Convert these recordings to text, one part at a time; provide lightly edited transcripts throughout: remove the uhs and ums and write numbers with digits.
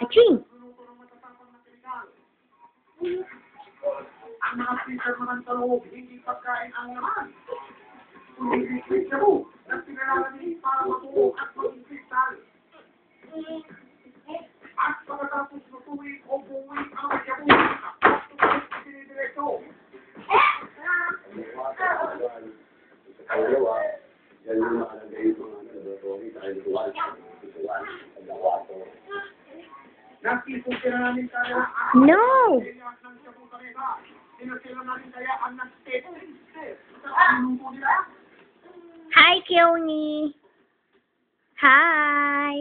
Aching! Ang mga speaker naman sa loob, hindi pagkain ang laman. Kundi speaker mo, na pinalalamin para matuo at maging kristal. At pagkatapos lutuin o buuin ang shabu, at sinidiretso. No! Hi, Keone! Hi!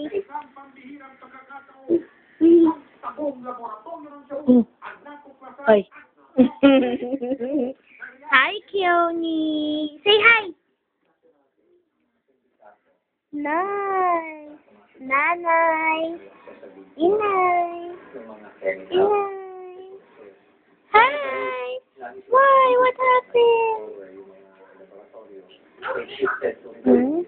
Ay. Hi, Keone! Say hi! Nice! Nanay! Inay! Inay! Hi! Why? What happened? Hmm?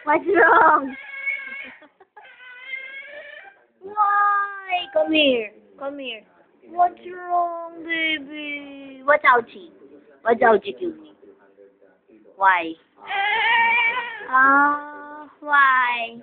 What's wrong? Why? Come here. Come here. What's wrong, baby? What's ouchie? What's ouchie, cutie? Why? Why?